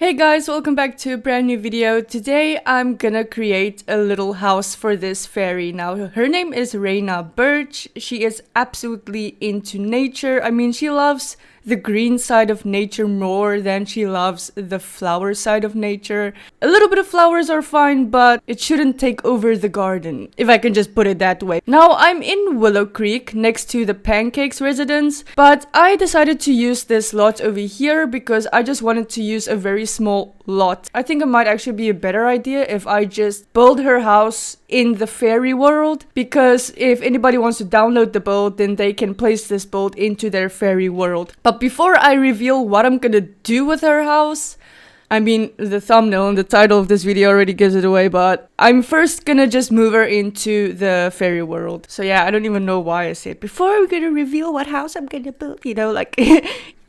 Hey guys, welcome back to a brand new video. Today I'm gonna create a little house for this fairy. Now her name is Raina Birch. She is absolutely into nature. I mean, she loves the green side of nature more than she loves the flower side of nature. A little bit of flowers are fine, but it shouldn't take over the garden, if I can just put it that way. Now I'm in Willow Creek next to the Pancakes residence, but I decided to use this lot over here because I just wanted to use a very small lot. I think it might actually be a better idea if I just build her house in the fairy world, because if anybody wants to download the build, then they can place this build into their fairy world. But before I reveal what I'm gonna do with her house, I mean, the thumbnail and the title of this video already gives it away, but I'm first gonna just move her into the fairy world. So yeah, I don't even know why I said before I'm gonna reveal what house I'm gonna build, you know, like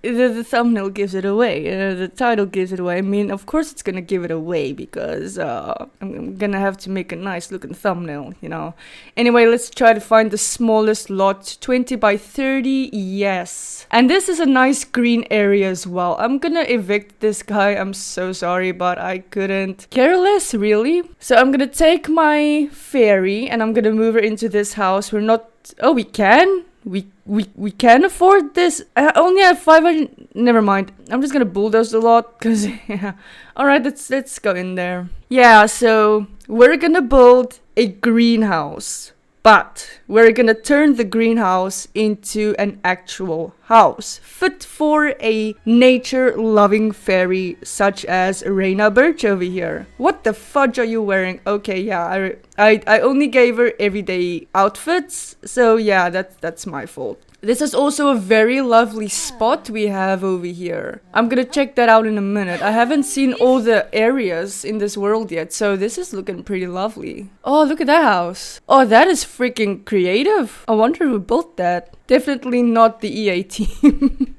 the thumbnail gives it away, the title gives it away. I mean, of course it's gonna give it away because I'm gonna have to make a nice looking thumbnail, you know. Anyway, let's try to find the smallest lot. 20 by 30, yes. And this is a nice green area as well. I'm gonna evict this guy. I'm so sorry, but I couldn't care less, really. So I'm gonna take my fairy and I'm gonna move her into this house. We're not... Oh, we can? We can afford this. I only have 500. Never mind. I'm just gonna bulldoze the lot because yeah. All right, let's go in there. Yeah, so we're gonna build a greenhouse, but we're gonna turn the greenhouse into an actual house fit for a nature-loving fairy such as Raina Birch over here. What the fudge are you wearing? Okay, yeah, I only gave her everyday outfits, so yeah, that's my fault. This is also a very lovely spot we have over here. I'm gonna check that out in a minute. I haven't seen all the areas in this world yet, so this is looking pretty lovely. Oh, look at that house. Oh, that is freaking creative. I wonder who built that. Definitely not the EA team.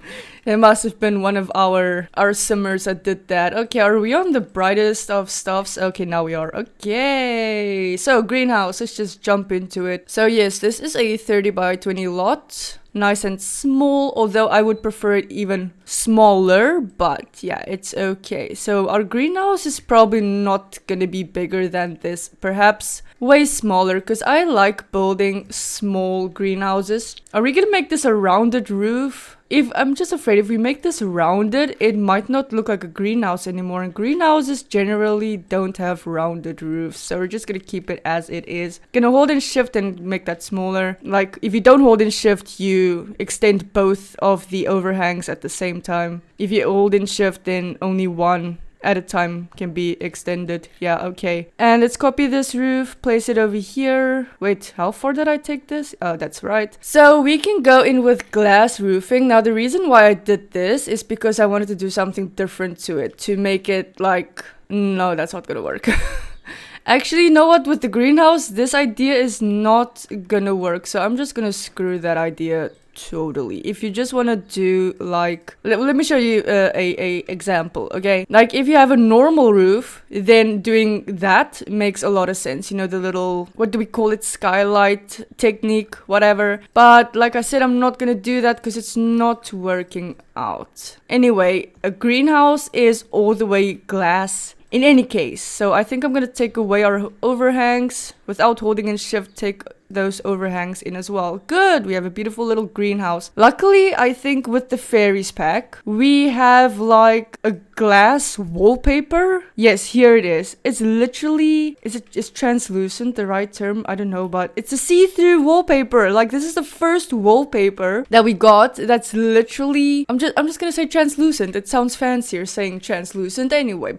It must have been one of our simmers that did that. Okay, are we on the brightest of stuffs? Okay, now we are. Okay, so greenhouse, let's just jump into it. So yes, this is a 30 by 20 lot. Nice and small, although I would prefer it even smaller, but yeah, it's okay. So our greenhouse is probably not gonna be bigger than this, perhaps way smaller, because I like building small greenhouses. Are we gonna make this a rounded roof? I'm just afraid if we make this rounded, it might not look like a greenhouse anymore, and greenhouses generally don't have rounded roofs, so we're just gonna keep it as it is. Gonna hold in shift and make that smaller. Like, if you don't hold in shift, you extend both of the overhangs at the same time. If you hold in shift, then only one at a time can be extended. Yeah, okay. And let's copy this roof, place it over here. Wait, how far did I take this? Oh, that's right. So we can go in with glass roofing. Now, the reason why I did this is because I wanted to do something different to it, to make it like... No, that's not gonna work. Actually, you know what? With the greenhouse, this idea is not gonna work. So I'm just gonna screw that idea totally. If you just want to do like... Let me show you a example, okay? Like, if you have a normal roof, then doing that makes a lot of sense. You know, the little... What do we call it? Skylight technique, whatever. But like I said, I'm not gonna do that because it's not working out. Anyway, a greenhouse is all the way glass in any case, so I think I'm gonna take away our overhangs without holding in shift, take those overhangs in as well. Good, we have a beautiful little greenhouse. Luckily, I think with the fairies pack, we have like a glass wallpaper. Yes, here it is. It's literally, is translucent the right term? I don't know, but it's a see-through wallpaper. Like, this is the first wallpaper that we got that's literally, I'm just gonna say translucent. It sounds fancier saying translucent anyway.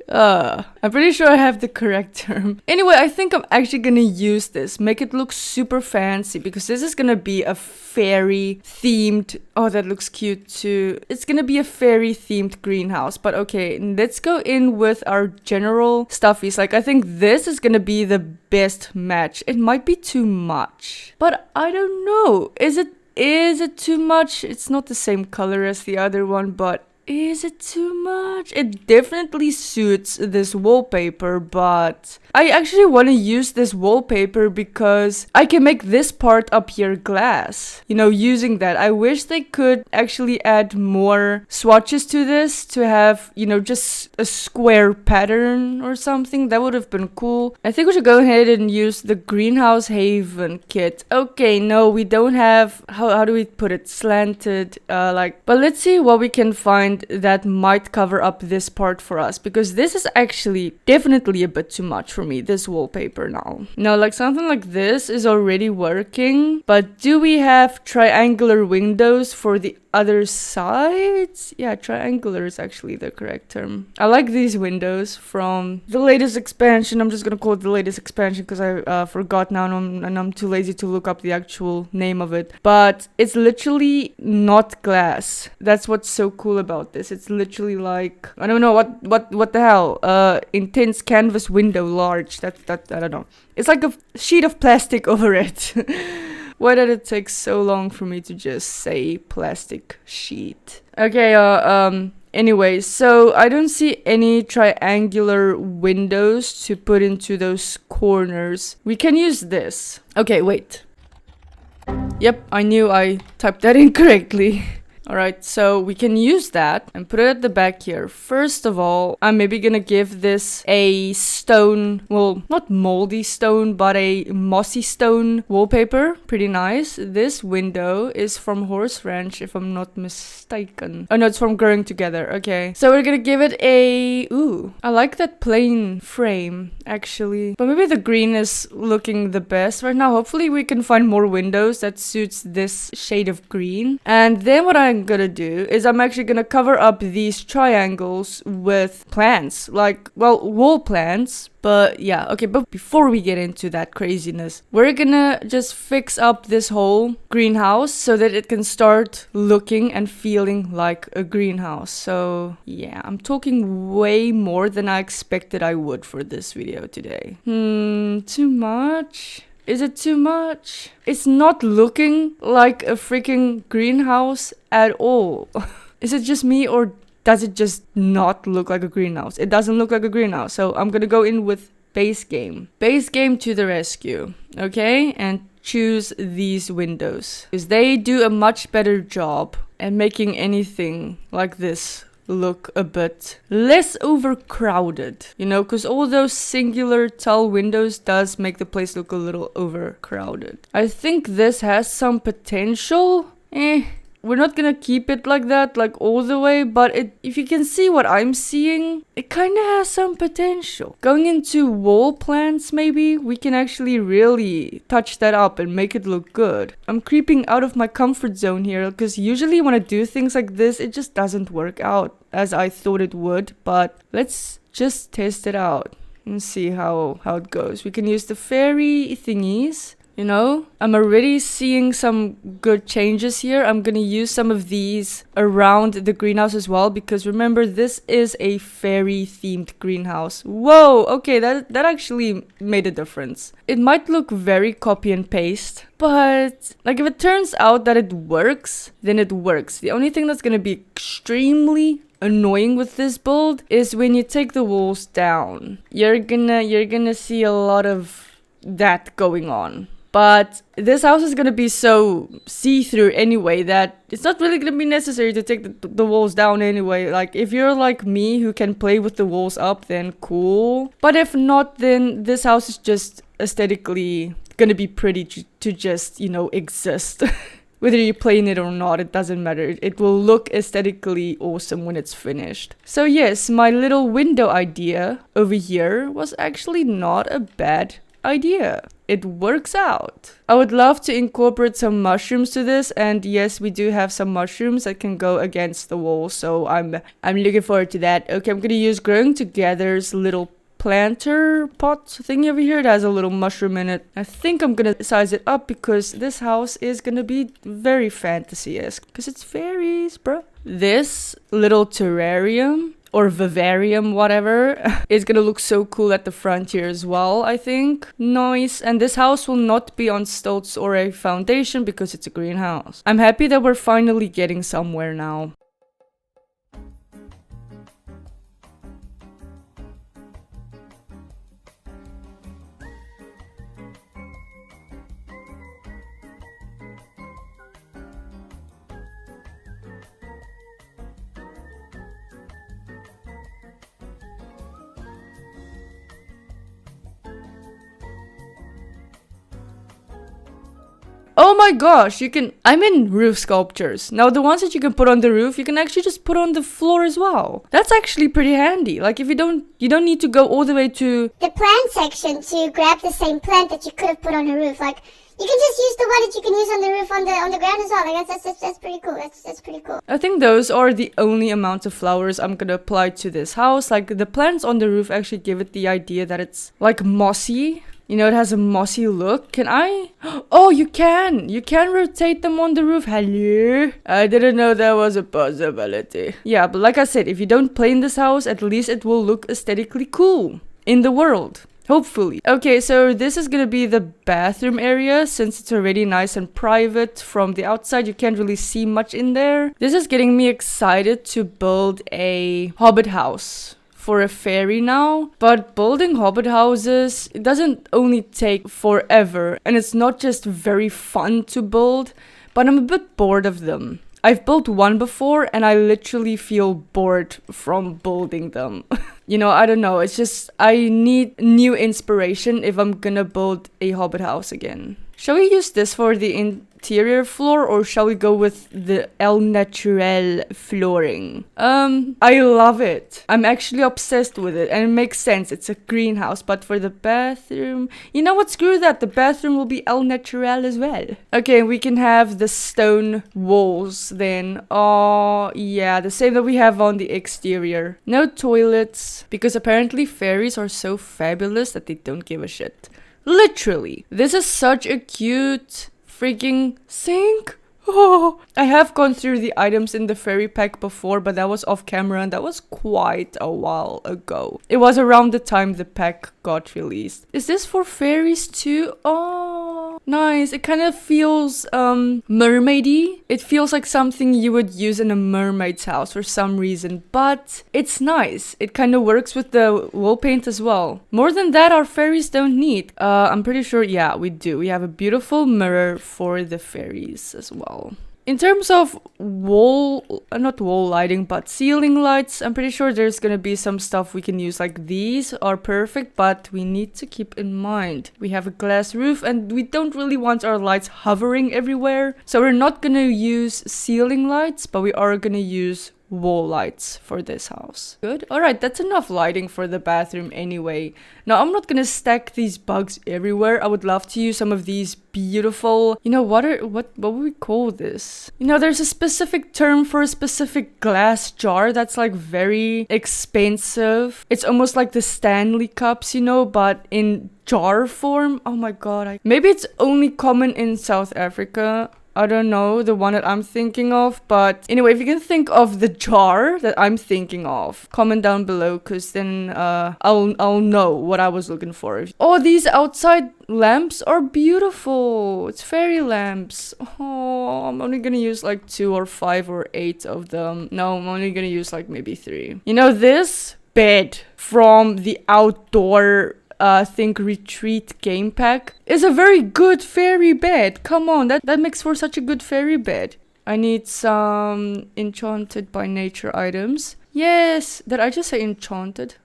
I'm pretty sure I have the correct term. Anyway, I think I'm actually gonna use this, make it look super fancy, because this is gonna be a fairy themed... Oh, that looks cute too. It's gonna be a fairy themed greenhouse. But okay, let's go in with our general stuffies. Like, I think this is gonna be the best match. It might be too much, but I don't know. Is it too much? It's not the same color as the other one, but Is it too much? It definitely suits this wallpaper, but I actually want to use this wallpaper because I can make this part up here glass. You know, using that. I wish they could actually add more swatches to this to have, you know, just a square pattern or something. That would have been cool. I think we should go ahead and use the Greenhouse Haven kit. Okay, no, we don't have, how do we put it? Slanted, but let's see what we can find that might cover up this part for us, because this is actually definitely a bit too much for me, this wallpaper now. No, like something like this is already working, but do we have triangular windows for the other sides? Yeah, triangular is actually the correct term. I like these windows from the latest expansion. I'm just gonna call it the latest expansion because I forgot now and I'm too lazy to look up the actual name of it. But it's literally not glass. That's what's so cool about this. It's literally like, I don't know what the hell. Intense canvas window large. That I don't know. It's like a sheet of plastic over it. Why did it take so long for me to just say plastic sheet? Okay, anyway, so I don't see any triangular windows to put into those corners. We can use this. Okay, wait. Yep, I knew I typed that incorrectly. Alright, so we can use that and put it at the back here. First of all, I'm maybe gonna give this a stone, well, not moldy stone, but a mossy stone wallpaper. Pretty nice. This window is from Horse Ranch, if I'm not mistaken. Oh no, it's from Growing Together. Okay, so we're gonna give it a... Ooh, I like that plain frame, actually. But maybe the green is looking the best right now. Hopefully we can find more windows that suits this shade of green. And then what I'm gonna do is I'm actually gonna cover up these triangles with plants, like, well, wall plants. But yeah, okay, but before we get into that craziness, we're gonna just fix up this whole greenhouse so that it can start looking and feeling like a greenhouse. So yeah, I'm talking way more than I expected I would for this video today. Too much? Is it too much? It's not looking like a freaking greenhouse at all. Is it just me, or does it just not look like a greenhouse? It doesn't look like a greenhouse. So I'm gonna go in with base game. Base game to the rescue. Okay? And choose these windows, because they do a much better job at making anything like this look a bit less overcrowded, you know, because all those singular tall windows does make the place look a little overcrowded. I think this has some potential. We're not gonna keep it like that, like all the way, but if you can see what I'm seeing, it kind of has some potential. Going into wall plants, maybe, we can actually really touch that up and make it look good. I'm creeping out of my comfort zone here, because usually when I do things like this, it just doesn't work out as I thought it would, but let's just test it out and see how it goes. We can use the fairy thingies. You know, I'm already seeing some good changes here. I'm gonna use some of these around the greenhouse as well, because remember, this is a fairy themed greenhouse. Whoa, okay, that actually made a difference. It might look very copy and paste, but like if it turns out that it works, then it works. The only thing that's gonna be extremely annoying with this build is when you take the walls down. You're gonna see a lot of that going on. But this house is gonna be so see-through anyway that it's not really gonna be necessary to take the walls down anyway. Like, if you're like me who can play with the walls up, then cool. But if not, then this house is just aesthetically gonna be pretty to just, you know, exist. Whether you play in it or not, it doesn't matter. It will look aesthetically awesome when it's finished. So yes, my little window idea over here was actually not a bad idea. It works out. I would love to incorporate some mushrooms to this, and yes, we do have some mushrooms that can go against the wall, so I'm looking forward to that. Okay, I'm gonna use Growing Together's little planter pot thingy over here. It has a little mushroom in it. I think I'm gonna size it up because this house is gonna be very fantasy-esque, because it's fairies, bruh. This little terrarium or vivarium, whatever, is gonna look so cool at the front here as well, I think. Nice. And this house will not be on stilts or a foundation because it's a greenhouse. I'm happy that we're finally getting somewhere now. Oh my gosh, I'm in roof sculptures. Now the ones that you can put on the roof, you can actually just put on the floor as well. That's actually pretty handy. Like if you don't need to go all the way to the plant section to grab the same plant that you could have put on the roof. Like you can just use the one that you can use on the roof on the ground as well. Like that's pretty cool. That's pretty cool. I think those are the only amount of flowers I'm gonna apply to this house. Like the plants on the roof actually give it the idea that it's like mossy. You know, it has a mossy look. Can I? Oh, you can. You can rotate them on the roof. Hello? I didn't know that was a possibility. Yeah, but like I said, if you don't play in this house, at least it will look aesthetically cool in the world. Hopefully. Okay, so this is gonna be the bathroom area. Since it's already nice and private from the outside, you can't really see much in there. This is getting me excited to build a hobbit house for a fairy now. But building hobbit houses, it doesn't only take forever, and it's not just very fun to build, but I'm a bit bored of them. I've built one before and I literally feel bored from building them. You know, I don't know, it's just I need new inspiration if I'm gonna build a hobbit house again. Shall we use this for the interior floor, or shall we go with the El Natural flooring? I love it. I'm actually obsessed with it, and it makes sense. It's a greenhouse, but for the bathroom, you know what? Screw that. The bathroom will be El Natural as well. Okay, we can have the stone walls then. Oh, yeah, the same that we have on the exterior. No toilets, because apparently fairies are so fabulous that they don't give a shit. Literally. This is such a cute freaking sink. Oh, I have gone through the items in the fairy pack before, but that was off camera and that was quite a while ago. It was around the time the pack got released. Is this for fairies too? Oh, nice. It kind of feels mermaidy. It feels like something you would use in a mermaid's house for some reason, but it's nice. It kind of works with the wall paint as well. More than that, our fairies don't need. I'm pretty sure, yeah, we do. We have a beautiful mirror for the fairies as well. In terms of not wall lighting, but ceiling lights, I'm pretty sure there's gonna be some stuff we can use. Like these are perfect, but we need to keep in mind we have a glass roof and we don't really want our lights hovering everywhere. So we're not gonna use ceiling lights, but we are gonna use wall lights for this house. Good. All right, that's enough lighting for the bathroom anyway. Now, I'm not gonna stack these bugs everywhere. I would love to use some of these beautiful, you know, what would we call this? You know, there's a specific term for a specific glass jar that's like very expensive. It's almost like the Stanley cups, you know, but in jar form. Oh my god. Maybe it's only common in South Africa. I don't know the one that I'm thinking of, but anyway, if you can think of the jar that I'm thinking of, comment down below, because then I'll know what I was looking for. Oh, these outside lamps are beautiful. It's fairy lamps. Oh, I'm only gonna use like 2 or 5 or 8 of them. No, I'm only gonna use like maybe 3. You know, this bed from the outdoor think retreat game pack is a very good fairy bed. Come on, that makes for such a good fairy bed. I need some enchanted by nature items. Yes, did I just say enchanted?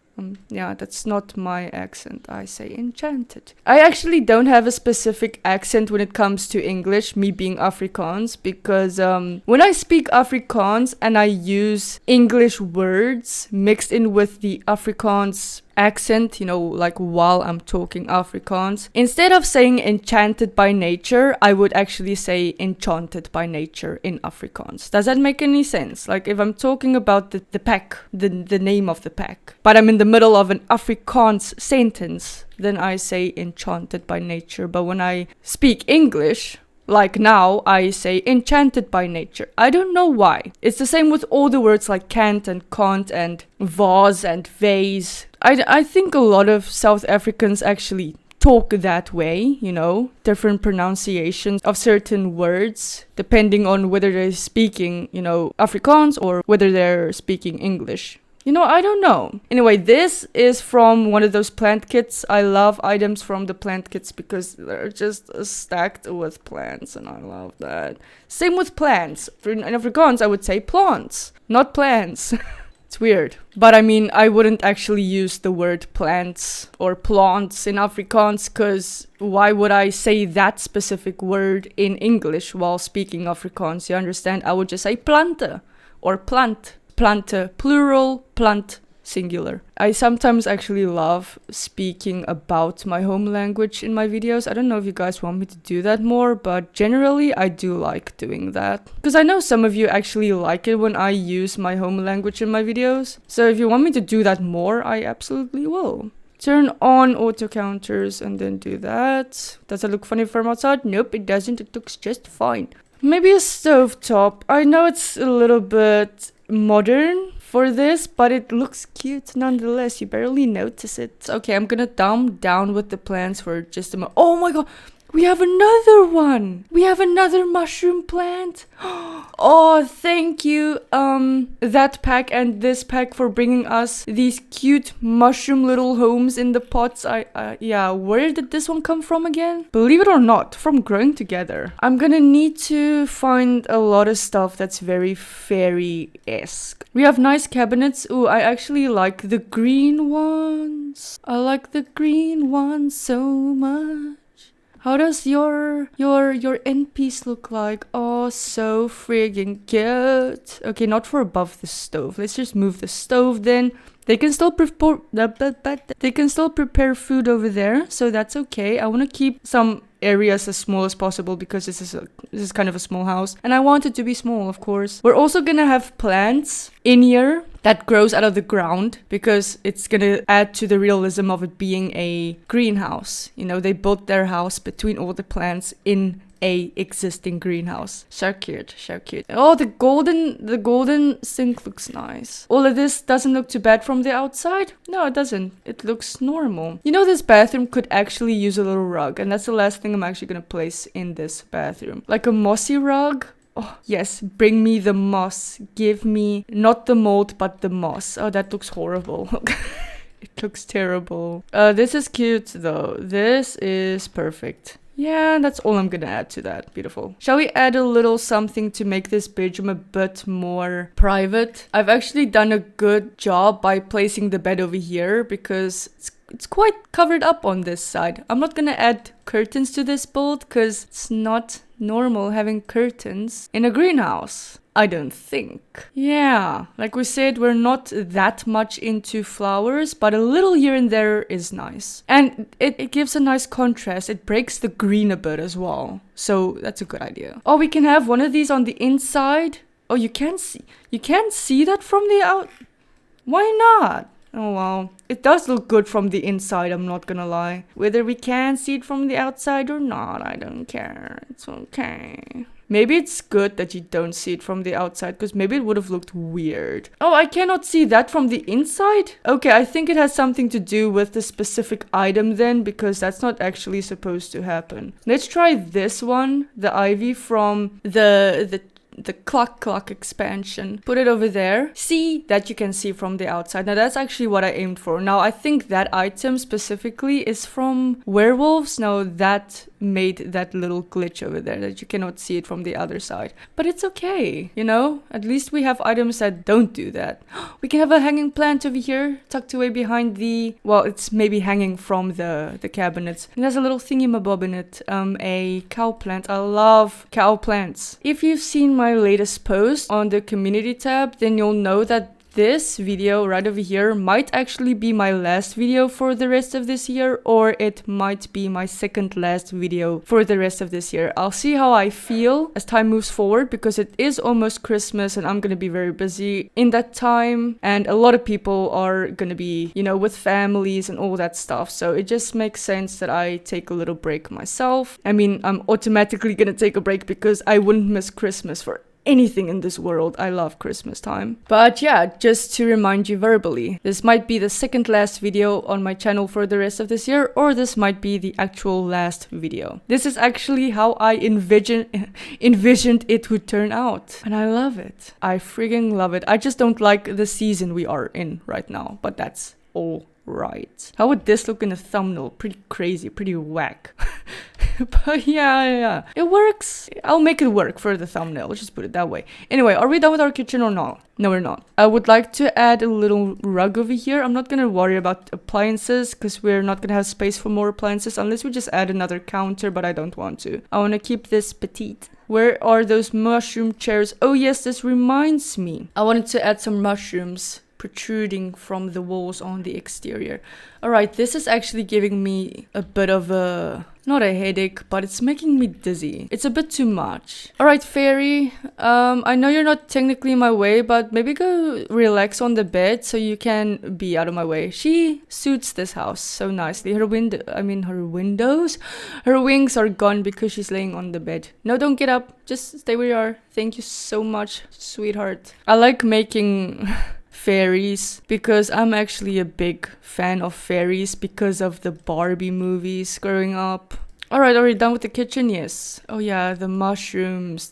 Yeah, that's not my accent. I say enchanted. I actually don't have a specific accent when it comes to English, me being Afrikaans, because when I speak Afrikaans and I use English words mixed in with the Afrikaans accent, you know, like while I'm talking Afrikaans, instead of saying enchanted by nature, I would actually say enchanted by nature in Afrikaans. Does that make any sense? Like if I'm talking about the pack, the name of the pack, but I'm in the middle of an Afrikaans sentence, then I say enchanted by nature. But when I speak English, like now, I say enchanted by nature. I don't know why. It's the same with all the words like can't and can't and vase and vase. I think a lot of South Africans actually talk that way, you know, different pronunciations of certain words, depending on whether they're speaking, you know, Afrikaans or whether they're speaking English. You know, I don't know. Anyway, this is from one of those plant kits. I love items from the plant kits because they're just stacked with plants, and I love that. Same with plants. In Afrikaans, I would say plants, not plants. It's weird. But I mean, I wouldn't actually use the word plants or plants in Afrikaans, because why would I say that specific word in English while speaking Afrikaans? You understand? I would just say plante or plant. Plante plural, plant singular. I sometimes actually love speaking about my home language in my videos. I don't know if you guys want me to do that more, but generally I do like doing that. Because I know some of you actually like it when I use my home language in my videos. So if you want me to do that more, I absolutely will. Turn on auto counters and then do that. Does it look funny from outside? Nope, it doesn't. It looks just fine. Maybe a stovetop. I know it's a little bit modern for this, but it looks cute nonetheless. You barely notice it. Okay, I'm gonna dumb down with the plants for just a moment. Oh my god, we have another one. We have another mushroom plant. Oh, thank you, that pack and this pack for bringing us these cute mushroom little homes in the pots. Yeah, where did this one come from again? Believe it or not, from growing together. I'm gonna need to find a lot of stuff that's very fairy-esque. We have nice cabinets. Ooh, I actually like the green ones. I like the green ones so much. How does your end piece look like? Oh, so friggin' cute. Okay, not for above the stove. Let's just move the stove then. They can still prepare food over there, so that's okay. I want to keep some areas as small as possible because this is kind of a small house, and I want it to be small, of course. We're also gonna have plants in here that grows out of the ground because it's gonna add to the realism of it being a greenhouse. You know, they built their house between all the plants in a existing greenhouse. So cute, so cute. Oh, the golden sink looks nice. All of this doesn't look too bad from the outside. No, it doesn't. It looks normal. You know, this bathroom could actually use a little rug, and that's the last thing I'm actually gonna place in this bathroom. Like a mossy rug. Oh, yes, bring me the moss. Give me not the mold, but the moss. Oh, that looks horrible. It looks terrible. This is cute though. This is perfect. Yeah, that's all I'm gonna add to that. Beautiful. Shall we add a little something to make this bedroom a bit more private? I've actually done a good job by placing the bed over here because it's quite covered up on this side. I'm not gonna add curtains to this build because it's not normal having curtains in a greenhouse. I don't think. Yeah, like we said, we're not that much into flowers, but a little here and there is nice. And it gives a nice contrast. It breaks the green a bit as well. So that's a good idea. Oh, we can have one of these on the inside. Oh, you can't see that from the out. Why not? Oh wow, it does look good from the inside, I'm not gonna lie. Whether we can see it from the outside or not, I don't care. It's okay. Maybe it's good that you don't see it from the outside, because maybe it would have looked weird. Oh, I cannot see that from the inside? Okay, I think it has something to do with the specific item then, because that's not actually supposed to happen. Let's try this one, the ivy from the Cluck expansion. Put it over there. See that you can see from the outside. Now that's actually what I aimed for. Now I think that item specifically is from werewolves. Now that made that little glitch over there that you cannot see it from the other side. But it's okay, you know? At least we have items that don't do that. We can have a hanging plant over here tucked away behind the... Well, it's maybe hanging from the cabinets. It has a little thingy-mabob in it. A cow plant. I love cow plants. If you've seen my latest post on the community tab, then you'll know that this video right over here might actually be my last video for the rest of this year, or it might be my second last video for the rest of this year. I'll see how I feel as time moves forward, because it is almost Christmas and I'm gonna be very busy in that time, and a lot of people are gonna be, you know, with families and all that stuff. So it just makes sense that I take a little break myself. I mean, I'm automatically gonna take a break because I wouldn't miss Christmas for anything in this world. I love Christmas time. But yeah, just to remind you verbally, this might be the second last video on my channel for the rest of this year, or this might be the actual last video. This is actually how I envisioned it would turn out, and I love it. I friggin' love it. I just don't like the season we are in right now, but that's all right. How would this look in a thumbnail? Pretty crazy, pretty whack. But yeah, it works. I'll make it work for the thumbnail. Let's just put it that way. Anyway, are we done with our kitchen or not? No, we're not. I would like to add a little rug over here. I'm not gonna worry about appliances because we're not gonna have space for more appliances unless we just add another counter, but I don't want to. I want to keep this petite. Where are those mushroom chairs? Oh yes, this reminds me. I wanted to add some mushrooms protruding from the walls on the exterior. Alright, this is actually giving me a bit of a... not a headache, but it's making me dizzy. It's a bit too much. Alright, fairy. I know you're not technically in my way, but maybe go relax on the bed so you can be out of my way. She suits this house so nicely. Her windows? Her wings are gone because she's laying on the bed. No, don't get up. Just stay where you are. Thank you so much, sweetheart. I like making... fairies because I'm actually a big fan of fairies because of the Barbie movies growing up. Alright, are we done with the kitchen? Yes. Oh yeah, the mushrooms.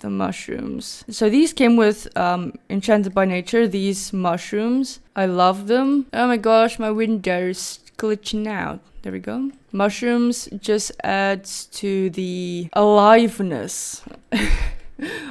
So these came with Enchanted by Nature, these mushrooms. I love them. Oh my gosh, my window's glitching out. There we go. Mushrooms just adds to the aliveness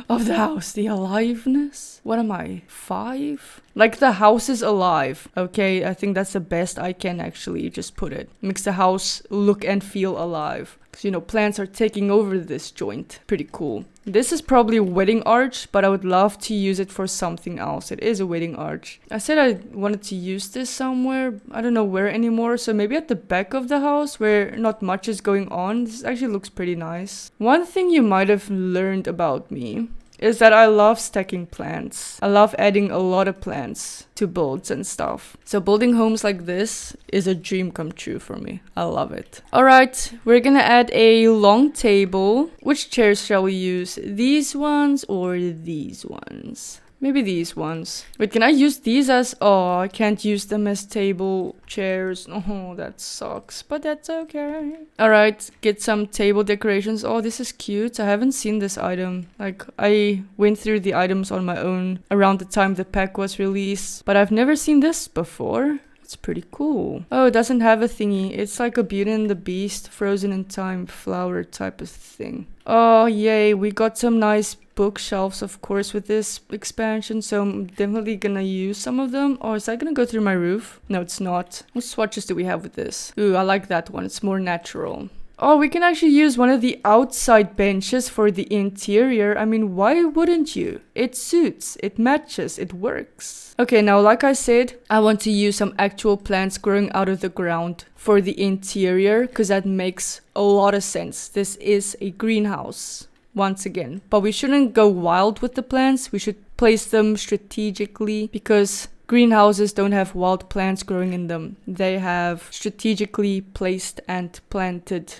of the house. The aliveness? What am I? 5? Like the house is alive. Okay, I think that's the best I can actually just put it. Makes the house look and feel alive. Because, you know, plants are taking over this joint. Pretty cool. This is probably a wedding arch, but I would love to use it for something else. It is a wedding arch. I said I wanted to use this somewhere. I don't know where anymore. So maybe at the back of the house where not much is going on. This actually looks pretty nice. One thing you might have learned about me is that I love stacking plants. I love adding a lot of plants to builds and stuff. So building homes like this is a dream come true for me. I love it. Alright, we're gonna add a long table. Which chairs shall we use? These ones or these ones? Maybe these ones. Wait, can I use these as... oh, I can't use them as table chairs. Oh, that sucks. But that's okay. Alright, get some table decorations. Oh, this is cute. I haven't seen this item. Like, I went through the items on my own around the time the pack was released. But I've never seen this before. It's pretty cool. Oh, it doesn't have a thingy. It's like a Beauty and the Beast, frozen in time flower type of thing. Oh, yay. We got some nice bookshelves, of course, with this expansion. So I'm definitely gonna use some of them. Oh, is that gonna go through my roof? No, it's not. What swatches do we have with this? Ooh, I like that one. It's more natural. Oh, we can actually use one of the outside benches for the interior. I mean, why wouldn't you? It suits, it matches, it works. Okay, now like I said, I want to use some actual plants growing out of the ground for the interior because that makes a lot of sense. This is a greenhouse, once again. But we shouldn't go wild with the plants. We should place them strategically because greenhouses don't have wild plants growing in them. They have strategically placed and planted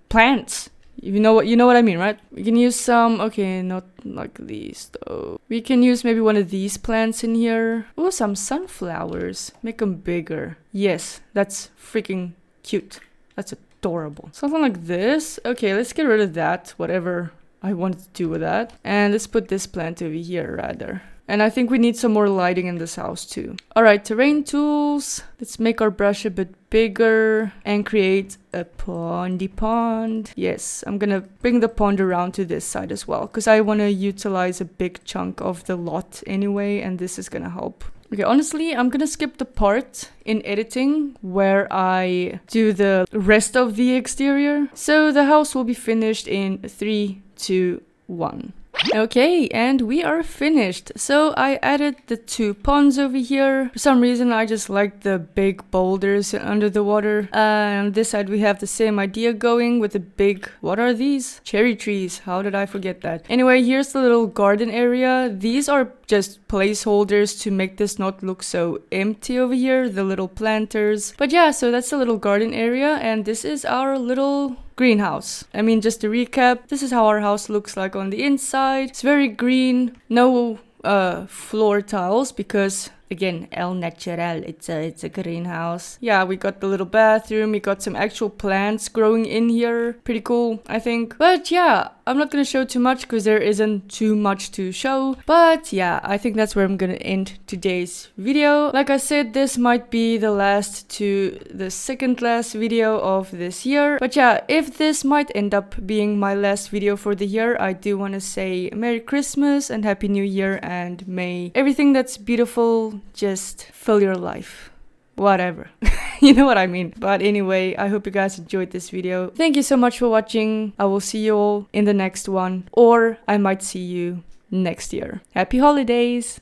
plants. You know what I mean, right? We can use some, okay, not like these though. We can use maybe one of these plants in here. Oh, some sunflowers. Make them bigger. Yes, that's freaking cute. That's adorable. Something like this. Okay, let's get rid of that, whatever I wanted to do with that. And let's put this plant over here rather. And I think we need some more lighting in this house too. Alright, terrain tools. Let's make our brush a bit bigger and create a pondy pond. Yes, I'm gonna bring the pond around to this side as well because I want to utilize a big chunk of the lot anyway, and this is gonna help. Okay, honestly, I'm gonna skip the part in editing where I do the rest of the exterior. So the house will be finished in 3, 2, 1. Okay, and we are finished. So I added the 2 ponds over here. For some reason, I just like the big boulders under the water. On this side, we have the same idea going with the big... what are these? Cherry trees. How did I forget that? Anyway, here's the little garden area. These are just placeholders to make this not look so empty over here. The little planters. But yeah, so that's the little garden area. And this is our little greenhouse. I mean, just to recap, this is how our house looks like on the inside. It's very green, no floor tiles because Again, el natural. It's a greenhouse. Yeah, we got the little bathroom. We got some actual plants growing in here. Pretty cool, I think. But yeah, I'm not gonna show too much because there isn't too much to show. But yeah, I think that's where I'm gonna end today's video. Like I said, this might be the last to the second last video of this year. But yeah, if this might end up being my last video for the year, I do want to say Merry Christmas and Happy New Year, and may everything that's beautiful just fill your life. Whatever. You know what I mean. But anyway, I hope you guys enjoyed this video. Thank you so much for watching. I will see you all in the next one, or I might see you next year. Happy holidays!